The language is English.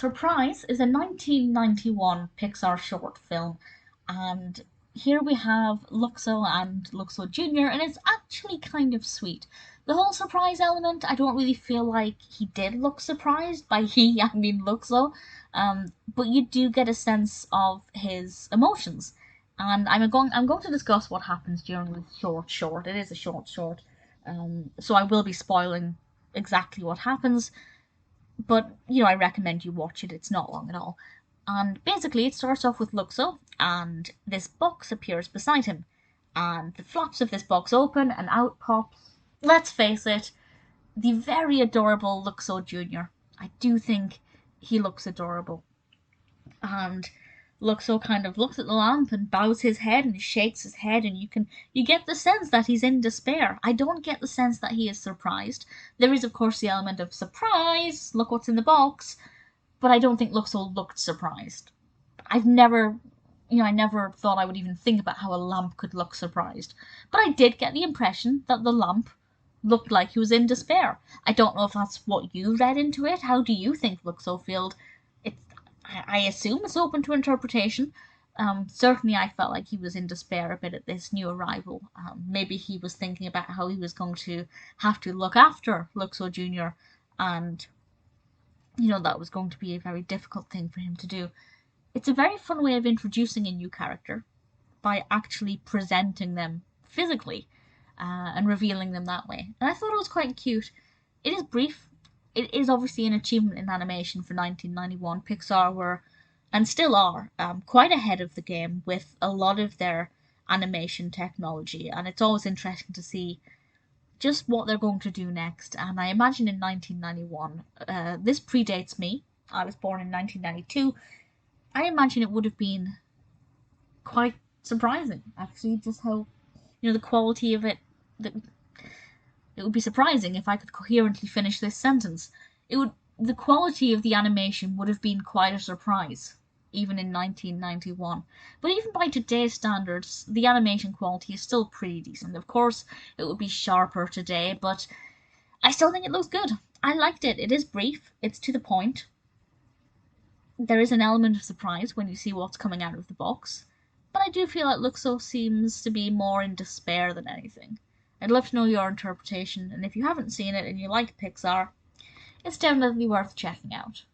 Surprise is a 1991 Pixar short film, and here we have Luxo and Luxo Jr., and it's actually kind of sweet. The whole surprise element, I don't really feel like he did look surprised. By he, I mean Luxo. But you do get a sense of his emotions. And I'm going to discuss what happens during the short. It is a short. So I will be spoiling exactly what happens, but I recommend you watch it. It's not long at all. And basically, it starts off with Luxo, and this box appears beside him, and the flaps of this box open, and out pops, let's face it, the very adorable Luxo Jr. I do think he looks adorable. And Luxo kind of looks at the lamp and bows his head and shakes his head, and you get the sense that he's in despair. I don't get the sense that he is surprised. There is of course the element of surprise, look what's in the box, but I don't think Luxo looked surprised. I've never I never thought I would even think about how a lamp could look surprised. But I did get the impression that the lamp looked like he was in despair. I don't know if that's what you read into it. How do you think Luxo felt? I assume it's open to interpretation. Certainly, I felt like he was in despair a bit at this new arrival. Maybe he was thinking about how he was going to have to look after Luxo Jr., and that was going to be a very difficult thing for him to do. It's a very fun way of introducing a new character by actually presenting them physically and revealing them that way. And I thought it was quite cute. It is brief. It is obviously an achievement in animation for 1991. Pixar were, and still are, quite ahead of the game with a lot of their animation technology, and it's always interesting to see just what they're going to do next. And I imagine in 1991, this predates me. I was born in 1992. I imagine it would have been quite surprising, actually, just how, the quality of it. It would be surprising if I could coherently finish this sentence. The quality of the animation would have been quite a surprise, even in 1991. But even by today's standards, the animation quality is still pretty decent. Of course, it would be sharper today, but I still think it looks good. I liked it. It is brief. It's to the point. There is an element of surprise when you see what's coming out of the box. But I do feel like Luxo seems to be more in despair than anything. I'd love to know your interpretation, and if you haven't seen it and you like Pixar, it's definitely worth checking out.